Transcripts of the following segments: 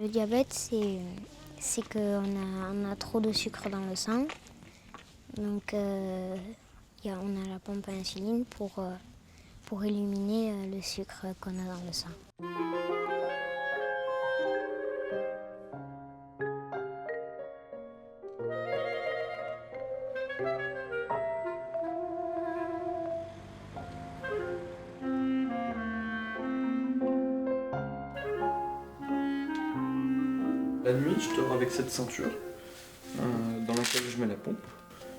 Le diabète, c'est qu'on a trop de sucre dans le sang. Donc, on a la pompe à insuline pour éliminer le sucre qu'on a dans le sang. La nuit, je dors avec cette ceinture dans laquelle je mets la pompe.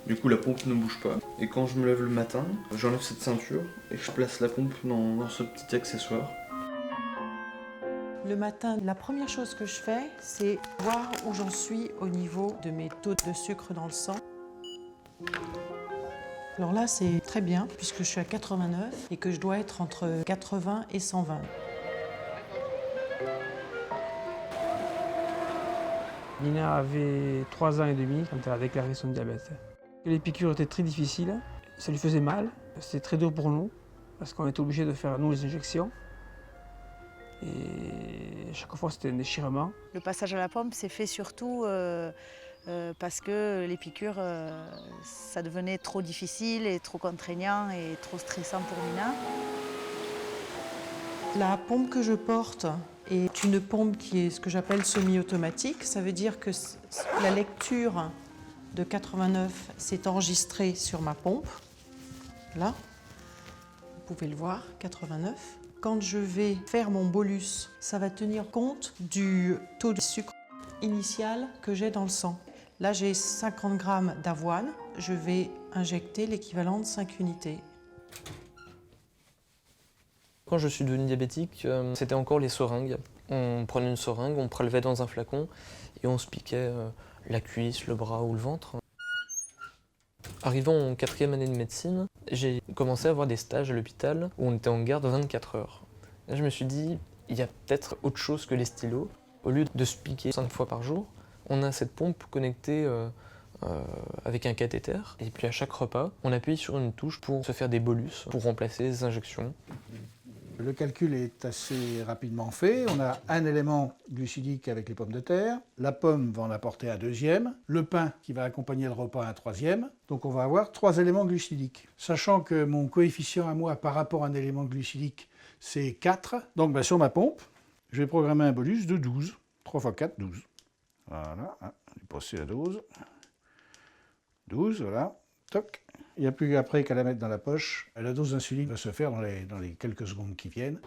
Du coup, la pompe ne bouge pas. Et quand je me lève le matin, j'enlève cette ceinture et je place la pompe dans ce petit accessoire. Le matin, la première chose que je fais, c'est voir où j'en suis au niveau de mes taux de sucre dans le sang. Alors là, c'est très bien puisque je suis à 89 et que je dois être entre 80 et 120. Nina avait 3 ans et demi quand elle a déclaré son diabète. Les piqûres étaient très difficiles, ça lui faisait mal, c'était très dur pour nous parce qu'on était obligés de faire nous les injections. Et chaque fois c'était un déchirement. Le passage à la pompe s'est fait surtout parce que les piqûres, ça devenait trop difficile et trop contraignant et trop stressant pour Nina. La pompe que je porte est une pompe qui est ce que j'appelle semi-automatique. Ça veut dire que la lecture de 89 s'est enregistrée sur ma pompe. Là, vous pouvez le voir, 89. Quand je vais faire mon bolus, ça va tenir compte du taux de sucre initial que j'ai dans le sang. Là, j'ai 50 grammes d'avoine. Je vais injecter l'équivalent de 5 unités. Quand je suis devenu diabétique, c'était encore les seringues. On prenait une seringue, on prélevait dans un flacon et on se piquait la cuisse, le bras ou le ventre. Arrivant en 4e année de médecine, j'ai commencé à avoir des stages à l'hôpital où on était en garde 24 heures. Là, je me suis dit, il y a peut-être autre chose que les stylos. Au lieu de se piquer 5 fois par jour, on a cette pompe connectée avec un cathéter. Et puis à chaque repas, on appuie sur une touche pour se faire des bolus, pour remplacer les injections. Le calcul est assez rapidement fait. On a un élément glucidique avec les pommes de terre. La pomme va en apporter un deuxième. Le pain qui va accompagner le repas un troisième. Donc on va avoir 3 éléments glucidiques. Sachant que mon coefficient à moi par rapport à un élément glucidique, c'est 4. Donc sur ma pompe, je vais programmer un bolus de 12. 3 x 4, 12. Voilà, je vais passer la dose. 12, voilà. Toc. Il n'y a plus après qu'à la mettre dans la poche. La dose d'insuline va se faire dans les quelques secondes qui viennent.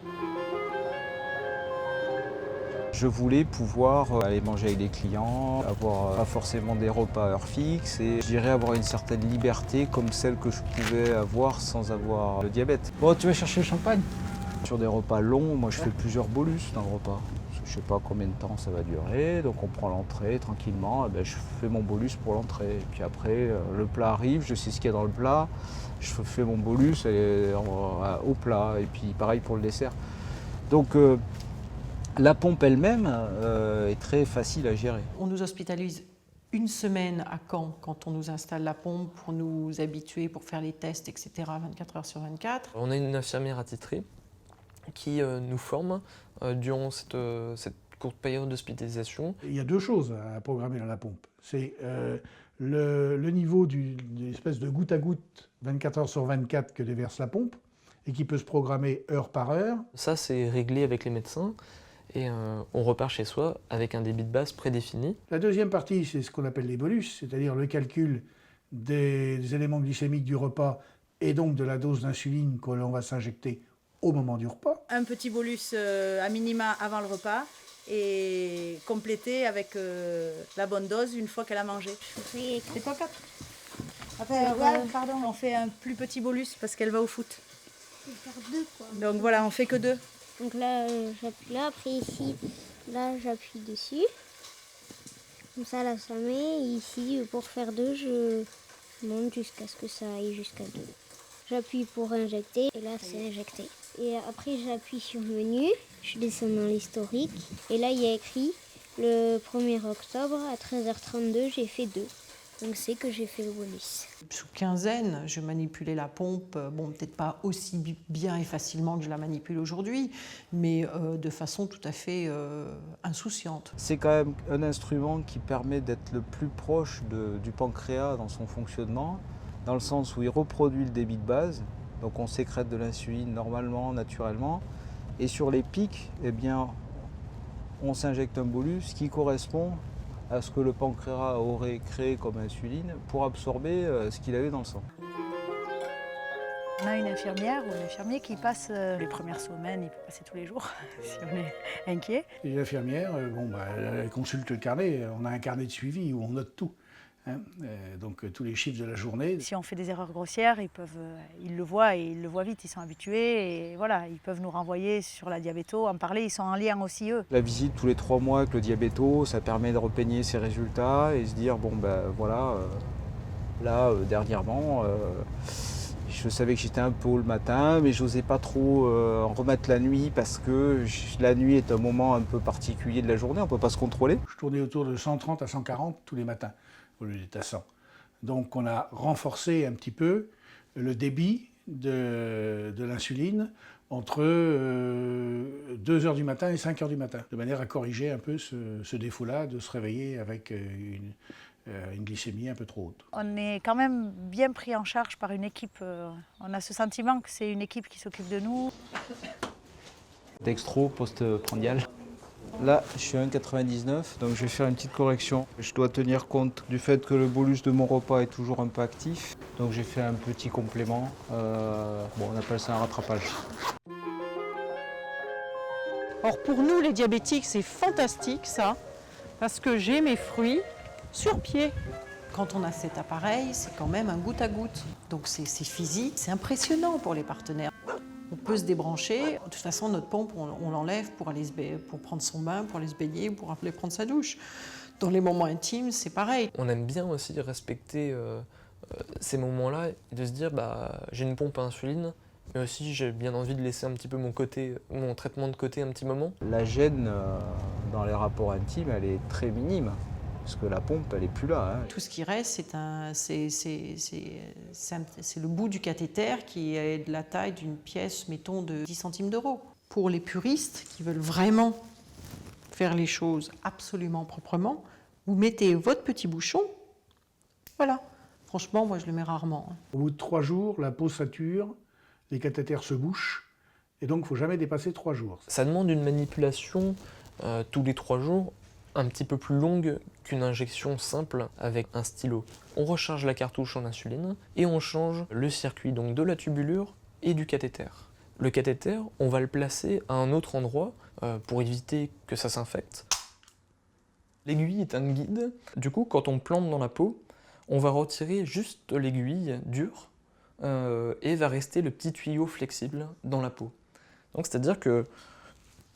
Je voulais pouvoir aller manger avec les clients, avoir pas forcément des repas à heure fixe et je dirais avoir une certaine liberté comme celle que je pouvais avoir sans avoir le diabète. Bon, tu vas chercher le champagne? Sur des repas longs, moi je fais plusieurs bolus dans le repas. Je ne sais pas combien de temps ça va durer, donc on prend l'entrée tranquillement, et je fais mon bolus pour l'entrée. Et puis après, le plat arrive, je sais ce qu'il y a dans le plat, je fais mon bolus au plat, et puis pareil pour le dessert. Donc la pompe elle-même est très facile à gérer. On nous hospitalise une semaine à Caen quand on nous installe la pompe pour nous habituer, pour faire les tests, etc. 24 heures sur 24. On a une infirmière attitrée qui nous forme durant cette courte période d'hospitalisation. Il y a 2 choses à programmer dans la pompe. C'est le niveau d'une espèce de goutte à goutte 24 heures sur 24 que déverse la pompe et qui peut se programmer heure par heure. Ça, c'est réglé avec les médecins et on repart chez soi avec un débit de base prédéfini. La deuxième partie, c'est ce qu'on appelle les bolus, c'est-à-dire le calcul des éléments glycémiques du repas et donc de la dose d'insuline que l'on va s'injecter au moment du repas. Un petit bolus à minima avant le repas et complété avec la bonne dose une fois qu'elle a mangé. C'est toi 4. Après, pardon, on fait un plus petit bolus parce qu'elle va au foot. Je vais faire 2 quoi. Donc voilà, on fait que 2. Donc là, j'appuie là, après ici, là j'appuie dessus. Comme ça met. Et ici, pour faire 2, je monte jusqu'à ce que ça aille jusqu'à 2. J'appuie pour injecter et là c'est injecté. Et après j'appuie sur menu, je descends dans l'historique et là il y a écrit le 1er octobre à 13h32 j'ai fait 2. Donc c'est que j'ai fait le bolus. Sous quinzaine, je manipulais la pompe, bon, peut-être pas aussi bien et facilement que je la manipule aujourd'hui, mais de façon tout à fait insouciante. C'est quand même un instrument qui permet d'être le plus proche du pancréas dans son fonctionnement, dans le sens où il reproduit le débit de base, donc on sécrète de l'insuline normalement, naturellement, et sur les pics, eh bien, on s'injecte un bolus qui correspond à ce que le pancréas aurait créé comme insuline pour absorber ce qu'il avait dans le sang. On a une infirmière ou un infirmier qui passe les premières semaines, il peut passer tous les jours si on est inquiet. Et l'infirmière, elle consulte le carnet, on a un carnet de suivi où on note tout. Donc tous les chiffres de la journée. Si on fait des erreurs grossières, ils le voient et ils le voient vite, ils sont habitués et voilà, ils peuvent nous renvoyer sur la diabéto, en parler, ils sont en lien aussi eux. La visite tous les 3 mois avec le diabéto, ça permet de repeigner ses résultats et se dire bon ben voilà, là dernièrement, je savais que j'étais un peu haut le matin, mais j'osais pas trop en remettre la nuit parce que la nuit est un moment un peu particulier de la journée, on peut pas se contrôler. Je tournais autour de 130 à 140 tous les matins, au lieu d'être à 100. Donc on a renforcé un petit peu le débit de l'insuline entre 2 h du matin et 5 h du matin, de manière à corriger un peu ce défaut-là de se réveiller avec une glycémie un peu trop haute. On est quand même bien pris en charge par une équipe. On a ce sentiment que c'est une équipe qui s'occupe de nous. Dextro post-prandial. Là, je suis à 1,99, donc je vais faire une petite correction. Je dois tenir compte du fait que le bolus de mon repas est toujours un peu actif, donc j'ai fait un petit complément. On appelle ça un rattrapage. Or pour nous les diabétiques, c'est fantastique ça, parce que j'ai mes fruits sur pied. Quand on a cet appareil, c'est quand même un goutte à goutte. Donc c'est physique, c'est impressionnant pour les partenaires. On peut se débrancher. De toute façon, notre pompe, on l'enlève pour prendre son bain, pour aller se baigner, pour aller prendre sa douche. Dans les moments intimes, c'est pareil. On aime bien aussi respecter ces moments-là et de se dire j'ai une pompe à insuline, mais aussi j'ai bien envie de laisser un petit peu mon traitement de côté un petit moment. La gêne dans les rapports intimes, elle est très minime. Parce que la pompe, elle n'est plus là. Tout ce qui reste, c'est le bout du cathéter qui est de la taille d'une pièce, mettons, de 10 centimes d'euros. Pour les puristes qui veulent vraiment faire les choses absolument proprement, vous mettez votre petit bouchon, voilà. Franchement, moi, je le mets rarement. Au bout de 3 jours, la peau sature, les cathéters se bouchent, et donc il ne faut jamais dépasser 3 jours. Ça demande une manipulation tous les 3 jours, un petit peu plus longue qu'une injection simple avec un stylo. On recharge la cartouche en insuline et on change le circuit donc de la tubulure et du cathéter. Le cathéter, on va le placer à un autre endroit pour éviter que ça s'infecte. L'aiguille est un guide. Du coup, quand on plante dans la peau, on va retirer juste l'aiguille dure et va rester le petit tuyau flexible dans la peau. Donc c'est-à-dire que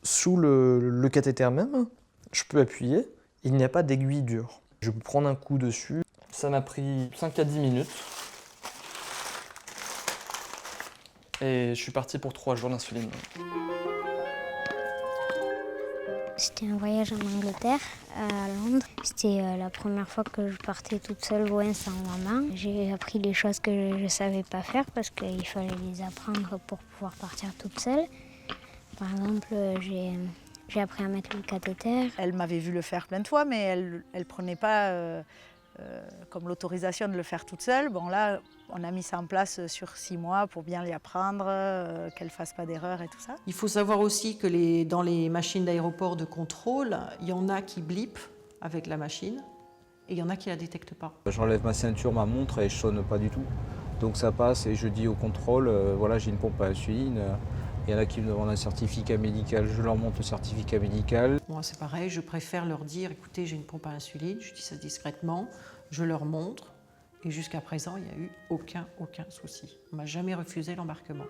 sous le cathéter même, je peux appuyer, il n'y a pas d'aiguille dure. Je peux prendre un coup dessus, ça m'a pris 5 à 10 minutes. Et je suis parti pour 3 jours d'insuline. C'était un voyage en Angleterre, à Londres. C'était la première fois que je partais toute seule loin sans maman. J'ai appris des choses que je ne savais pas faire parce qu'il fallait les apprendre pour pouvoir partir toute seule. Par exemple, j'ai appris à mettre le cathéter. Elle m'avait vu le faire plein de fois, mais elle ne prenait pas comme l'autorisation de le faire toute seule. Bon là, on a mis ça en place sur 6 mois pour bien lui apprendre, qu'elle ne fasse pas d'erreur et tout ça. Il faut savoir aussi que dans les machines d'aéroport de contrôle, il y en a qui blippent avec la machine et il y en a qui ne la détectent pas. J'enlève ma ceinture, ma montre et je ne sonne pas du tout. Donc ça passe et je dis au contrôle, voilà, j'ai une pompe à insuline. Il y en a qui me demandent un certificat médical, je leur montre le certificat médical. Moi c'est pareil, je préfère leur dire, écoutez, j'ai une pompe à insuline, je dis ça discrètement, je leur montre. Et jusqu'à présent, il n'y a eu aucun souci. On ne m'a jamais refusé l'embarquement.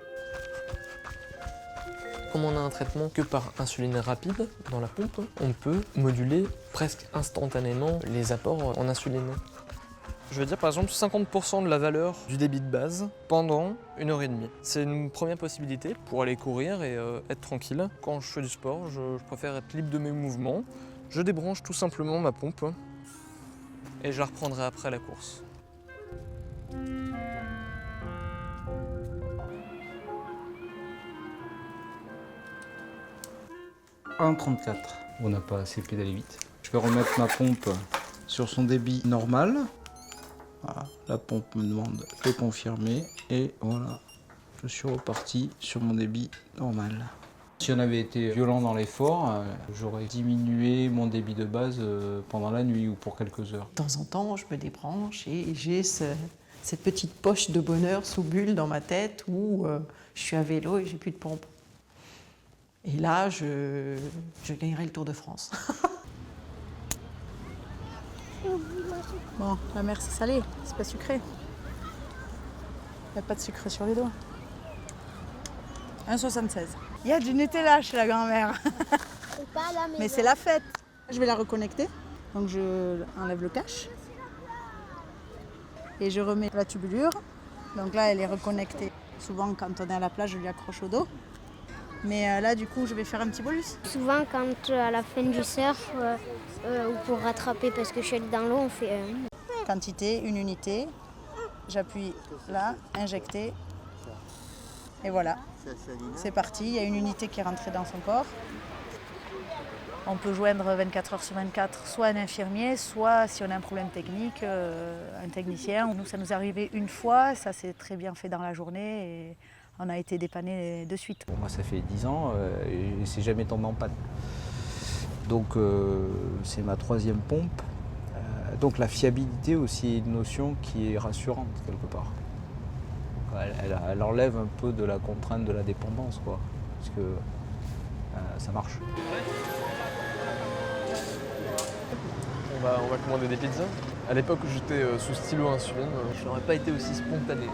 Comme on a un traitement que par insuline rapide dans la pompe, on peut moduler presque instantanément les apports en insuline. Je veux dire par exemple 50% de la valeur du débit de base pendant 1h30. C'est une première possibilité pour aller courir et être tranquille. Quand je fais du sport, je préfère être libre de mes mouvements. Je débranche tout simplement ma pompe et je la reprendrai après la course. « 1,34. On n'a pas assez pédalé vite. Je vais remettre ma pompe sur son débit normal. Voilà, la pompe me demande de confirmer et voilà, je suis reparti sur mon débit normal. Si on avait été violent dans l'effort, j'aurais diminué mon débit de base pendant la nuit ou pour quelques heures. De temps en temps, je me débranche et j'ai cette petite poche de bonheur sous bulle dans ma tête où je suis à vélo et j'ai plus de pompe. Et là, je gagnerai le Tour de France. Bon, la mer c'est salé, c'est pas sucré. Il n'y a pas de sucre sur les doigts. 1,76. Il y a du Nutella chez la grand-mère. Mais c'est la fête. Je vais la reconnecter. Donc je enlève le cache. Et je remets la tubulure. Donc là, elle est reconnectée. Souvent, quand on est à la plage, je lui accroche au dos. Mais là, du coup, je vais faire un petit bolus. Souvent, quand à la fin du surf, ou pour rattraper parce que je suis allée dans l'eau, on fait... Quantité, une unité. J'appuie là, injecter. Et voilà, c'est parti. Il y a une unité qui est rentrée dans son corps. On peut joindre 24 heures sur 24 soit un infirmier, soit si on a un problème technique, un technicien. Nous, ça nous est arrivé une fois, ça s'est très bien fait dans la journée et on a été dépanné de suite. Pour moi, ça fait 10 ans et c'est jamais tombé en panne. Donc c'est ma 3e pompe. Donc la fiabilité aussi est une notion qui est rassurante quelque part. Elle enlève un peu de la contrainte de la dépendance, quoi, parce que ça marche. On va commander des pizzas. À l'époque où j'étais sous stylo insuline, je n'aurais pas été aussi spontané.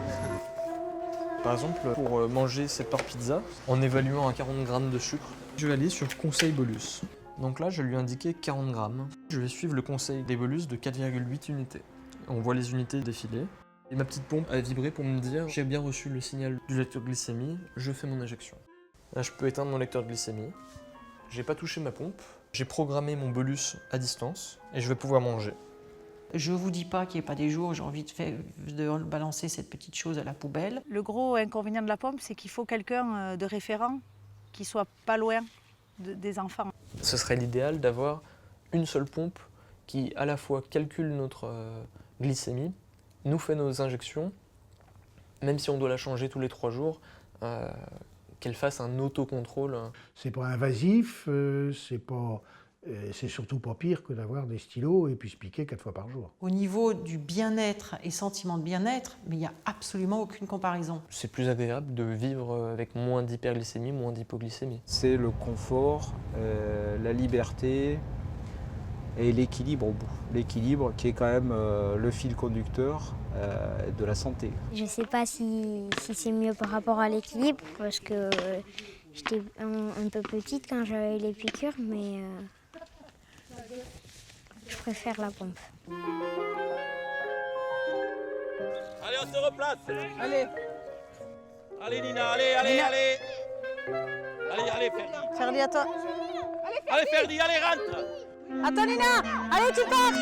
Par exemple, pour manger cette part pizza, en évaluant à 40 grammes de sucre, je vais aller sur conseil bolus. Donc là, je lui ai indiqué 40 grammes. Je vais suivre le conseil des bolus de 4,8 unités. On voit les unités défiler. Et ma petite pompe a vibré pour me dire « J'ai bien reçu le signal du lecteur de glycémie, je fais mon injection ». Là, je peux éteindre mon lecteur de glycémie. J'ai pas touché ma pompe. J'ai programmé mon bolus à distance et je vais pouvoir manger. Je vous dis pas qu'il n'y ait pas des jours où j'ai envie de balancer cette petite chose à la poubelle. Le gros inconvénient de la pompe, c'est qu'il faut quelqu'un de référent qui soit pas loin des enfants. Ce serait l'idéal d'avoir une seule pompe qui à la fois calcule notre glycémie, nous fait nos injections, même si on doit la changer tous les 3 jours, qu'elle fasse un autocontrôle. C'est pas invasif, c'est surtout pas pire que d'avoir des stylos et puis se piquer 4 fois par jour. Au niveau du bien-être et sentiment de bien-être, mais il n'y a absolument aucune comparaison. C'est plus agréable de vivre avec moins d'hyperglycémie, moins d'hypoglycémie. C'est le confort, la liberté et l'équilibre au bout. L'équilibre qui est quand même le fil conducteur de la santé. Je sais pas si c'est mieux par rapport à l'équilibre, parce que j'étais un peu petite quand j'avais les piqûres, mais je préfère la pompe. Allez, on se replace. Allez, Allez, Nina, allez, allez, Nina. allez. Allez, allez, Ferdi. Ferdi, à toi. Allez, Ferdi, allez, rentre. Attends, Nina. Allez, tu pars.